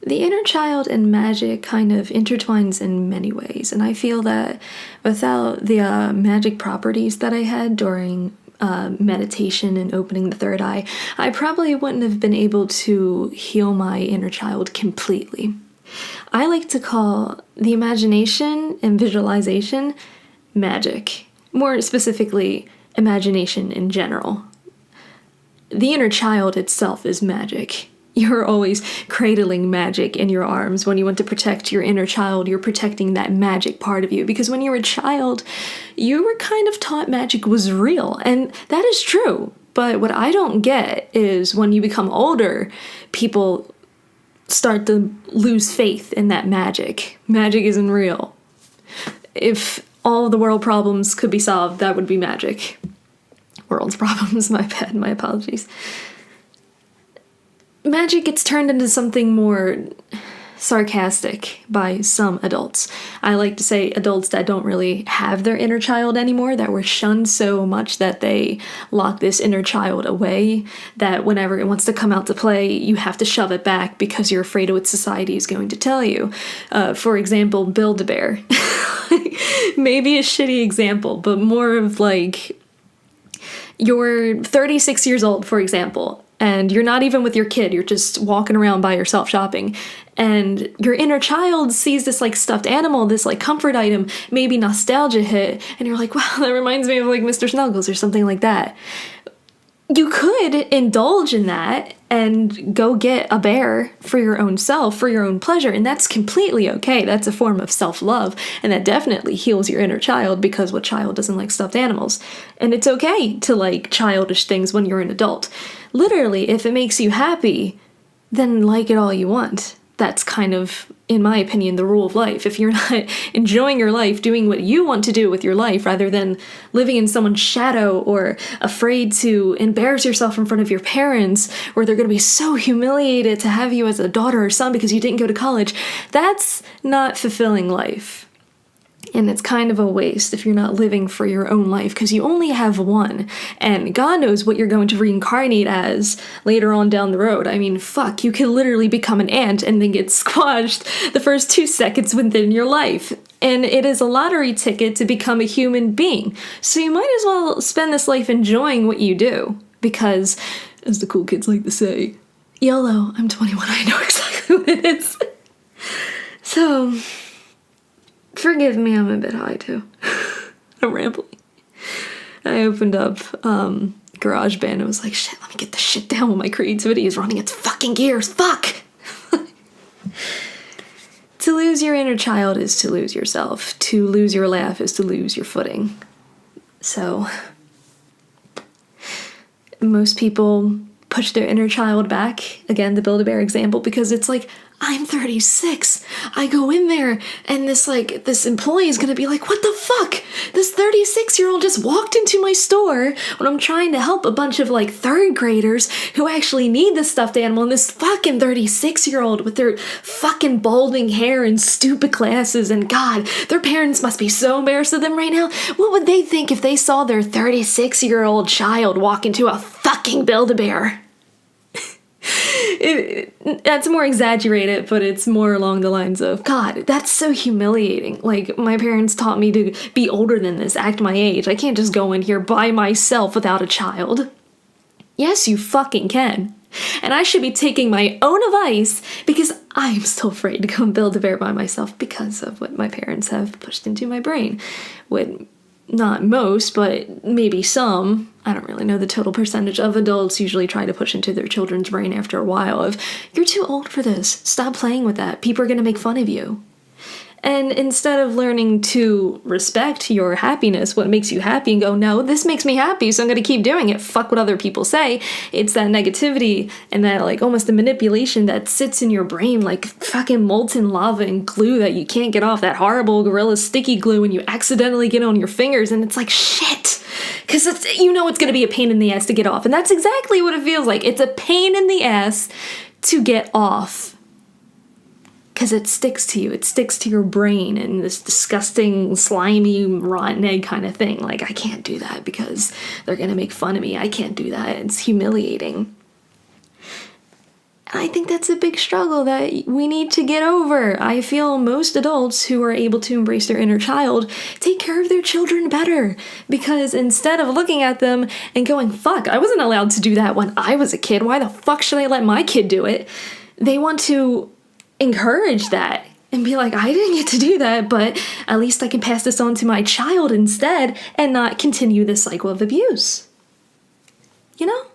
The inner child and magic kind of intertwines in many ways, and I feel that without the magic properties that I had during meditation and opening the third eye, I probably wouldn't have been able to heal my inner child completely. I like to call the imagination and visualization magic, more specifically, imagination in general. The inner child itself is magic. You're always cradling magic in your arms. When you want to protect your inner child, you're protecting that magic part of you. Because when you were a child, you were kind of taught magic was real. And that is true. But what I don't get is when you become older, people start to lose faith in that magic. Magic isn't real. If all of the world problems could be solved, that would be magic. World's problems, my bad, my apologies. Magic gets turned into something more sarcastic by some adults. I like to say adults that don't really have their inner child anymore, that were shunned so much that they lock this inner child away, that whenever it wants to come out to play, you have to shove it back because you're afraid of what society is going to tell you. For example, Build-A-Bear. Maybe a shitty example, but more of like, you're 36 years old, for example, and you're not even with your kid, you're just walking around by yourself shopping, and your inner child sees this like stuffed animal, this like comfort item, maybe nostalgia hit, and you're like, wow, that reminds me of like Mr. Snuggles or something like that. You could indulge in that and go get a bear for your own self, for your own pleasure, and that's completely okay. That's a form of self-love, and that definitely heals your inner child, because what child doesn't like stuffed animals? And it's okay to like childish things when you're an adult. Literally, if it makes you happy, then like it all you want. That's kind of, in my opinion, the rule of life. If you're not enjoying your life, doing what you want to do with your life, rather than living in someone's shadow or afraid to embarrass yourself in front of your parents, or they're going to be so humiliated to have you as a daughter or son because you didn't go to college, that's not fulfilling life. And it's kind of a waste if you're not living for your own life, because you only have one, and God knows what you're going to reincarnate as later on down the road. I mean, fuck, you could literally become an ant and then get squashed the first 2 seconds within your life. And it is a lottery ticket to become a human being. So you might as well spend this life enjoying what you do, because, as the cool kids like to say, YOLO, I'm 21, I know exactly what it is. So, forgive me, I'm a bit high too. I'm rambling. I opened up GarageBand and was like, shit, let me get this shit down when my creativity is running its fucking gears. Fuck! To lose your inner child is to lose yourself. To lose your laugh is to lose your footing. So, most people push their inner child back. Again, the Build-A-Bear example, because it's like, I'm 36. I go in there and this employee is gonna be like, what the fuck? This 36-year-old just walked into my store when I'm trying to help a bunch of like 3rd graders who actually need this stuffed animal, and this fucking 36-year-old with their fucking balding hair and stupid glasses, and God, their parents must be so embarrassed of them right now. What would they think if they saw their 36-year-old child walk into a fucking Build-A-Bear? That's more exaggerated, but it's more along the lines of, God, that's so humiliating. Like, my parents taught me to be older than this, act my age. I can't just go in here by myself without a child. Yes, you fucking can. And I should be taking my own advice, because I'm still afraid to go and Build-A-Bear by myself because of what my parents have pushed into my brain. With not most, but maybe some, I don't really know the total percentage of adults usually try to push into their children's brain after a while of, you're too old for this, stop playing with that, people are gonna make fun of you. And instead of learning to respect your happiness, what makes you happy, and go, no, this makes me happy, so I'm gonna keep doing it, fuck what other people say, it's that negativity and that like almost the manipulation that sits in your brain like fucking molten lava and glue that you can't get off, that horrible Gorilla sticky glue, and you accidentally get on your fingers, and it's like, shit, because it's, you know, it's gonna be a pain in the ass to get off, and that's exactly what it feels like. It's a pain in the ass to get off. Because it sticks to you. It sticks to your brain in this disgusting, slimy, rotten egg kind of thing. Like, I can't do that because they're going to make fun of me. I can't do that. It's humiliating. I think that's a big struggle that we need to get over. I feel most adults who are able to embrace their inner child take care of their children better. Because instead of looking at them and going, fuck, I wasn't allowed to do that when I was a kid. Why the fuck should I let my kid do it? They want to encourage that and be like, I didn't get to do that, but at least I can pass this on to my child instead and not continue this cycle of abuse. You know?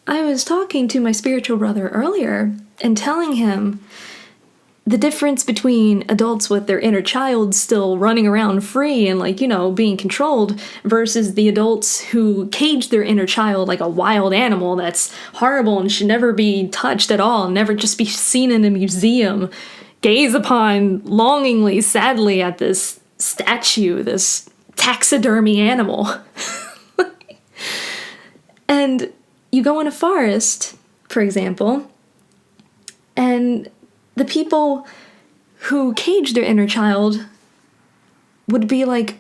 I was talking to my spiritual brother earlier and telling him the difference between adults with their inner child still running around free and being controlled versus the adults who cage their inner child like a wild animal that's horrible and should never be touched at all, never just be seen in a museum, gaze upon longingly, sadly at this statue, this taxidermy animal. And you go in a forest, for example, and the people who cage their inner child would be like,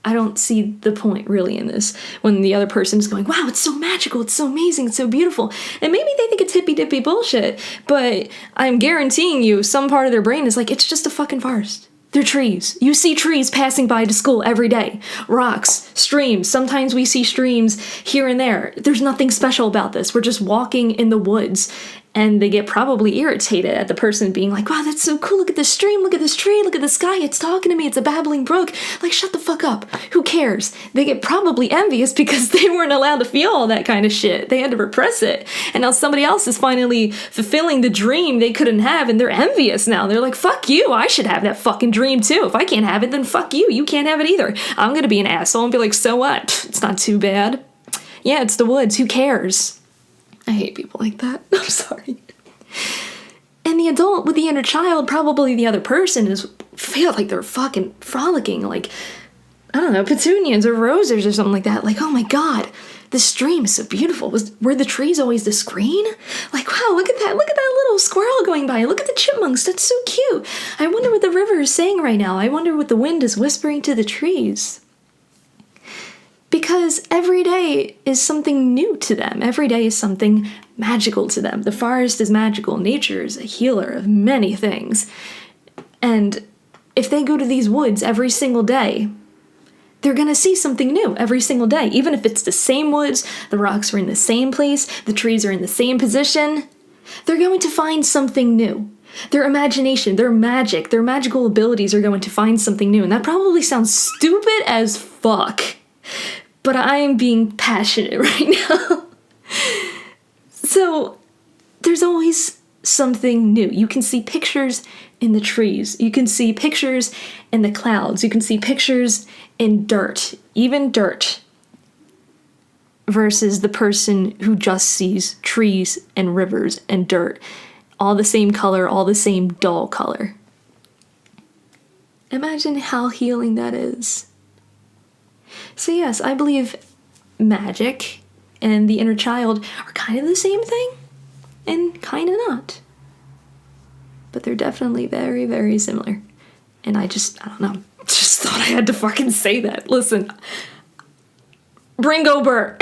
I don't see the point really in this, when the other person's going, wow, it's so magical, it's so amazing, it's so beautiful. And maybe they think it's hippy-dippy bullshit, but I'm guaranteeing you some part of their brain is like, it's just a fucking forest. They're trees. You see trees passing by to school every day. Rocks, streams. Sometimes we see streams here and there. There's nothing special about this. We're just walking in the woods. And they get probably irritated at the person being like, wow, that's so cool. Look at this stream. Look at this tree. Look at the sky. It's talking to me. It's a babbling brook. Like, shut the fuck up. Who cares? They get probably envious because they weren't allowed to feel all that kind of shit. They had to repress it. And now somebody else is finally fulfilling the dream they couldn't have, and they're envious now. They're like, fuck you. I should have that fucking dream too. If I can't have it, then fuck you. You can't have it either. I'm going to be an asshole and be like, so what? Pfft, it's not too bad. Yeah, it's the woods. Who cares? I hate people like that. I'm sorry. And the adult with the inner child, probably the other person, feel like they're fucking frolicking, like, I don't know, petunias or roses or something like that. Like, oh my god, this stream is so beautiful. Were the trees always this green? Like, wow, look at that little squirrel going by. Look at the chipmunks, that's so cute. I wonder what the river is saying right now. I wonder what the wind is whispering to the trees. Because every day is something new to them. Every day is something magical to them. The forest is magical. Nature is a healer of many things. And if they go to these woods every single day, they're going to see something new every single day. Even if it's the same woods, the rocks are in the same place, the trees are in the same position, they're going to find something new. Their imagination, their magic, their magical abilities are going to find something new. And that probably sounds stupid as fuck. But I am being passionate right now. So, there's always something new. You can see pictures in the trees. You can see pictures in the clouds. You can see pictures in dirt. Even dirt. Versus the person who just sees trees and rivers and dirt. All the same color, all the same dull color. Imagine how healing that is. So yes, I believe magic and the inner child are kind of the same thing, and kind of not. But they're definitely very, very similar. And I don't know, just thought I had to fucking say that. Listen, Ringo Burr.